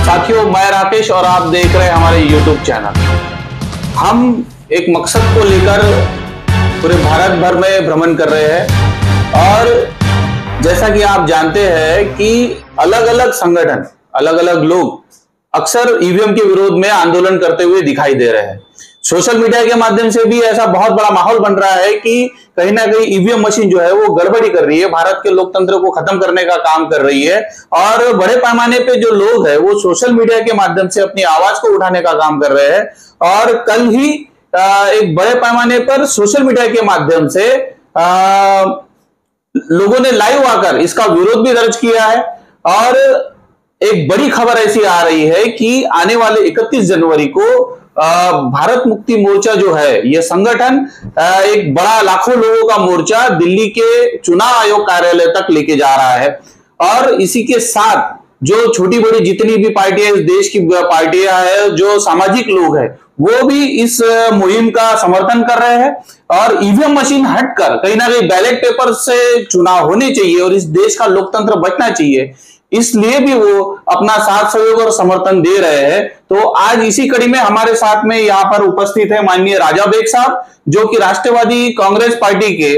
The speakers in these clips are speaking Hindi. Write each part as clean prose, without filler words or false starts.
साथियों, मैं राकेश और आप देख रहे हैं हमारे YouTube चैनल। हम एक मकसद को लेकर पूरे भारत भर में भ्रमण कर रहे हैं और जैसा कि आप जानते हैं कि अलग अलग संगठन, अलग अलग लोग अक्सर ईवीएम के विरोध में आंदोलन करते हुए दिखाई दे रहे हैं। सोशल मीडिया के माध्यम से भी ऐसा बहुत बड़ा माहौल बन रहा है कि कहीं ना कहीं ईवीएम मशीन जो है वो गड़बड़ी कर रही है, भारत के लोकतंत्र को खत्म करने का काम कर रही है। और बड़े पैमाने पे जो लोग हैं वो सोशल मीडिया के माध्यम से अपनी आवाज को उठाने का काम कर रहे हैं। और कल ही एक बड़े पैमाने पर सोशल मीडिया के माध्यम से लोगों ने लाइव आकर इसका विरोध भी दर्ज किया है। और एक बड़ी खबर ऐसी आ रही है कि आने वाले 31 जनवरी को भारत मुक्ति मोर्चा जो है, यह संगठन एक बड़ा लाखों लोगों का मोर्चा दिल्ली के चुनाव आयोग कार्यालय तक लेके जा रहा है। और इसी के साथ जो छोटी बड़ी जितनी भी पार्टियां, इस देश की पार्टियां हैं, जो सामाजिक लोग हैं, वो भी इस मुहिम का समर्थन कर रहे हैं। और ईवीएम मशीन हटकर कहीं ना कहीं बैलेट पेपर से चुनाव होने चाहिए और इस देश का लोकतंत्र बचना चाहिए, इसलिए भी वो अपना साथ सहयोग और समर्थन दे रहे हैं। तो आज इसी कड़ी में हमारे साथ में यहाँ पर उपस्थित है माननीय राजा बेग साहब, जो कि राष्ट्रवादी कांग्रेस पार्टी के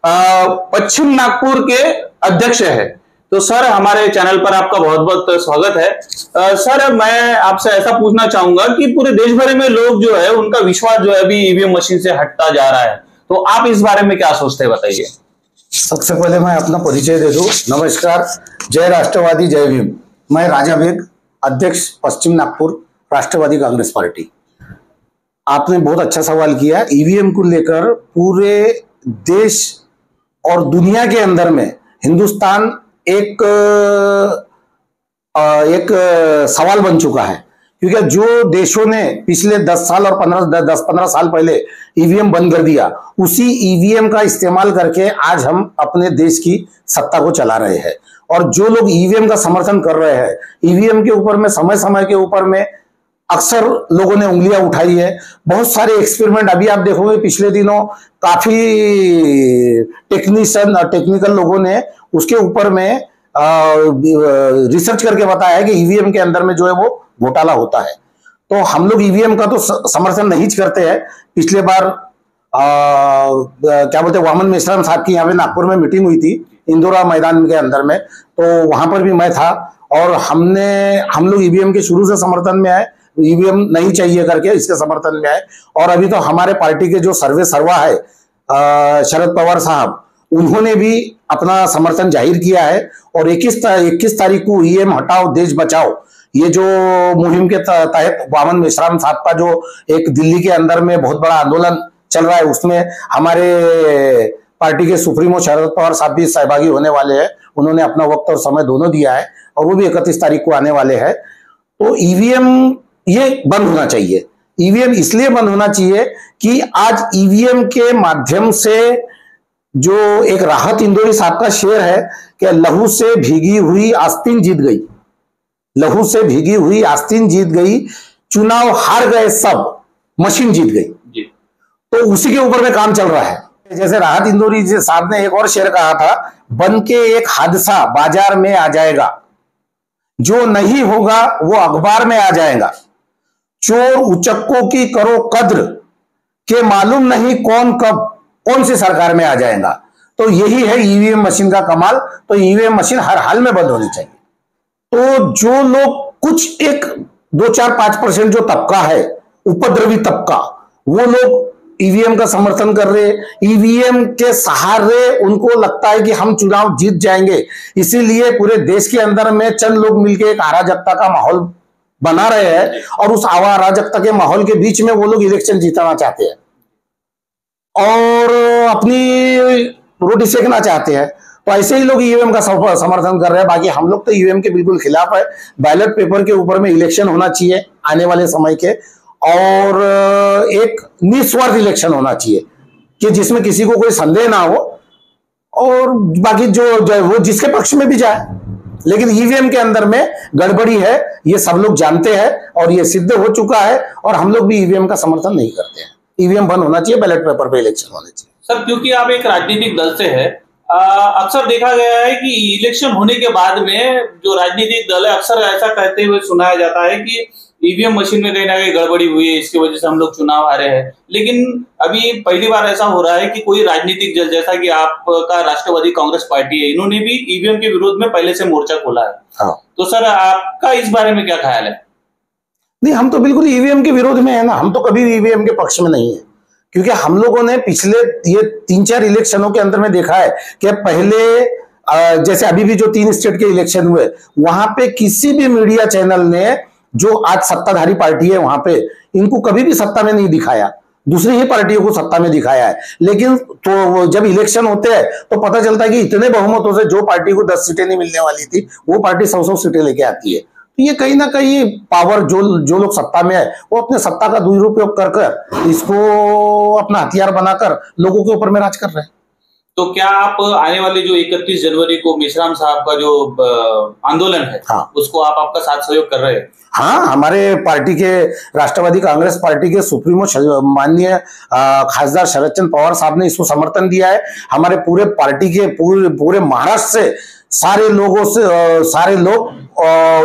पश्चिम नागपुर के अध्यक्ष है। तो सर, हमारे चैनल पर आपका बहुत बहुत स्वागत है। सर, मैं आपसे ऐसा पूछना चाहूंगा कि पूरे देश भर में लोग जो है उनका विश्वास जो है अभी ईवीएम मशीन से हटता जा रहा है, तो आप इस बारे में क्या सोचते हैं, बताइए। सबसे पहले मैं अपना परिचय दे दूं। नमस्कार, जय राष्ट्रवादी, जय भीम। मैं राजा बेग, अध्यक्ष पश्चिम नागपुर राष्ट्रवादी कांग्रेस पार्टी। आपने बहुत अच्छा सवाल किया। ईवीएम को लेकर पूरे देश और दुनिया के अंदर में हिंदुस्तान एक सवाल बन चुका है, क्योंकि जो देशों ने पिछले 10 साल और 15 साल पहले ईवीएम बंद कर दिया, उसी ईवीएम का इस्तेमाल करके आज हम अपने देश की सत्ता को चला रहे हैं। और जो लोग ईवीएम का समर्थन कर रहे हैं, ईवीएम के ऊपर में समय समय के ऊपर में अक्सर लोगों ने उंगलियां उठाई है। बहुत सारे एक्सपेरिमेंट अभी आप देखोगे, पिछले दिनों काफी टेक्निकल लोगों ने उसके ऊपर में रिसर्च करके बताया है कि ईवीएम के अंदर में जो है वो घोटाला होता है। तो हम लोग ईवीएम का तो समर्थन नहीं करते हैं। पिछले बार क्या बोलते हैं, वामन मेश्राम साहब की यहाँ पे नागपुर में मीटिंग हुई थी, इंदिरा मैदान के अंदर में, तो वहां पर भी मैं था। और हम लोग ईवीएम के शुरू से समर्थन में आए, ईवीएम नहीं चाहिए करके इसके समर्थन में आए। और अभी तो हमारे पार्टी के जो सर्वा है शरद पवार साहब, उन्होंने भी अपना समर्थन जाहिर किया है। और 21 तारीख को ईवीएम हटाओ देश बचाओ, ये जो मुहिम के तहत वामन मेश्राम साहब का जो एक दिल्ली के अंदर में बहुत बड़ा आंदोलन चल रहा है, उसमें हमारे पार्टी के सुप्रीमो शरद पवार साहब भी सहभागी होने वाले हैं। उन्होंने अपना वक्त और समय दोनों दिया है और वो भी 31 तारीख को आने वाले हैं। तो ईवीएम ये बंद होना चाहिए। ईवीएम इसलिए बंद होना चाहिए कि आज ईवीएम के माध्यम से जो एक राहत इंदौरी साहब का शेर है कि लहू से भीगी हुई आस्तीन जीत गई, लहू से भीगी हुई आस्तीन जीत गई, चुनाव हार गए सब, मशीन जीत गई। तो उसी के ऊपर में काम चल रहा है। जैसे राहत इंदौरी जी साहब ने एक और शेर कहा था, बन के एक हादसा बाजार में आ जाएगा, जो नहीं होगा वो अखबार में आ जाएगा, चोर उचक्कों की करो कद्र के मालूम नहीं कौन कब कौन सी सरकार में आ जाएगा। तो यही है ईवीएम मशीन का कमाल। तो ईवीएम मशीन हर हाल में बंद होनी चाहिए। तो जो लोग कुछ 1, 2, 4, 5% जो तबका है, उपद्रवी तबका, वो लोग ईवीएम का समर्थन कर रहे। ईवीएम के सहारे उनको लगता है कि हम चुनाव जीत जाएंगे, इसीलिए पूरे देश के अंदर में चंद लोग मिलकर एक अराजकता का माहौल बना रहे हैं। और उस अराजकता के माहौल के बीच में वो लोग इलेक्शन जीतना चाहते हैं और अपनी रोटी सेकना चाहते हैं। तो ऐसे ही लोग ईवीएम का समर्थन कर रहे हैं। बाकी हम लोग तो ईवीएम के बिल्कुल खिलाफ है। बैलेट पेपर के ऊपर में इलेक्शन होना चाहिए आने वाले समय के, और एक निस्वार्थ इलेक्शन होना चाहिए कि जिसमें किसी को कोई संदेह ना हो, और बाकी जो वो जिसके पक्ष में भी जाए। लेकिन ईवीएम के अंदर में गड़बड़ी है, ये सब लोग जानते हैं और ये सिद्ध हो चुका है। और हम लोग भी ईवीएम का समर्थन नहीं करते हैं। ईवीएम बंद होना चाहिए, बैलेट पेपर पे इलेक्शन होने चाहिए। सर, क्योंकि आप एक राजनीतिक दल से है अक्सर देखा गया है कि इलेक्शन होने के बाद में जो राजनीतिक दल है अक्सर ऐसा कहते हुए सुनाया जाता है कि ईवीएम मशीन में कहीं ना कहीं गड़बड़ी हुई है, इसकी वजह से हम लोग चुनाव हारे हैं। लेकिन अभी पहली बार ऐसा हो रहा है कि कोई राजनीतिक दल, जैसा कि आपका राष्ट्रवादी कांग्रेस पार्टी है, इन्होंने भी ईवीएम के विरोध में पहले से मोर्चा खोला है। हाँ। तो सर, आपका इस बारे में क्या ख्याल है? नहीं, हम तो बिल्कुल ईवीएम के विरोध में है ना, हम तो कभी भी ईवीएम के पक्ष में नहीं है, क्योंकि हम लोगों ने पिछले ये 3-4 इलेक्शनों के अंदर में देखा है कि पहले जैसे अभी भी जो 3 स्टेट के इलेक्शन हुए, वहां पे किसी भी मीडिया चैनल ने, जो आज सत्ताधारी पार्टी है वहां पे, इनको कभी भी सत्ता में नहीं दिखाया, दूसरी ही पार्टियों को सत्ता में दिखाया है। लेकिन तो जब इलेक्शन होते हैं तो पता चलता है कि इतने बहुमतों से जो पार्टी को 10 सीटें नहीं मिलने वाली थी, वो पार्टी 100-100 सीटें लेके आती है। तो ये कहीं ना कहीं पावर, जो लोग सत्ता में है, वो अपने सत्ता का दुरुपयोग कर इसको अपना हथियार बनाकर लोगों के ऊपर में राज कर रहे हैं। तो क्या आप आने वाले जो 31 जनवरी को मेश्राम साहब का जो आंदोलन है, हाँ, उसको आपका साथ सहयोग कर रहे हैं? हाँ, हमारे पार्टी के, राष्ट्रवादी कांग्रेस पार्टी के सुप्रीमो माननीय खासदार शरद चंद्र पवार साहब ने इसको समर्थन दिया है। हमारे पूरे पार्टी के पूरे महाराष्ट्र से सारे लोग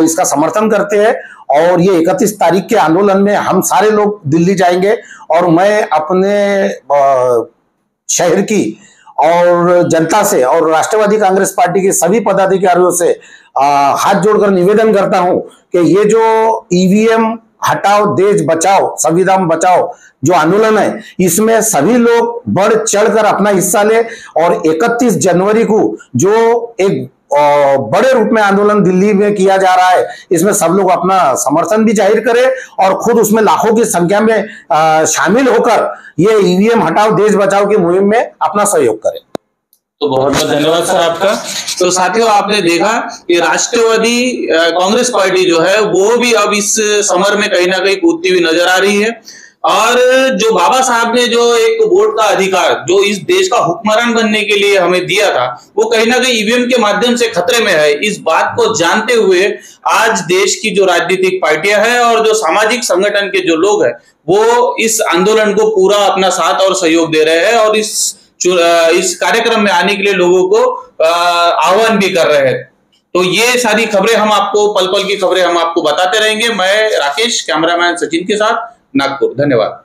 इसका समर्थन करते हैं। और ये 31 तारीख के आंदोलन में हम सारे लोग दिल्ली जाएंगे, और मैं अपने शहर की और जनता से और राष्ट्रवादी कांग्रेस पार्टी के सभी पदाधिकारियों से हाथ जोड़कर निवेदन करता हूं कि ये जो ईवीएम हटाओ देश बचाओ संविधान बचाओ जो आंदोलन है, इसमें सभी लोग बढ़ चढ़कर अपना हिस्सा ले, और 31 जनवरी को जो एक बड़े रूप में आंदोलन दिल्ली में किया जा रहा है, इसमें सब लोग अपना समर्थन भी जाहिर करें और खुद उसमें लाखों की संख्या में शामिल होकर ये ईवीएम हटाओ देश बचाओ की मुहिम में अपना सहयोग करें। तो बहुत बहुत धन्यवाद सर आपका। तो साथियों, आपने देखा कि राष्ट्रवादी कांग्रेस पार्टी जो है वो भी अब इस समर में कहीं ना कहीं कूदती हुई नजर आ रही है, और जो बाबा साहब ने जो एक वोट का अधिकार जो इस देश का हुक्मरान बनने के लिए हमें दिया था, वो कहीं ना कहीं ईवीएम के माध्यम से खतरे में है। इस बात को जानते हुए आज देश की जो राजनीतिक पार्टियां हैं और जो सामाजिक संगठन के जो लोग हैं, वो इस आंदोलन को पूरा अपना साथ और सहयोग दे रहे हैं, और इस कार्यक्रम में आने के लिए लोगों को आह्वान भी कर रहे हैं। तो ये सारी खबरें हम आपको, पल पल की खबरें हम आपको बताते रहेंगे। मैं राकेश, कैमरामैन सचिन के साथ, नागपुर। धन्यवाद।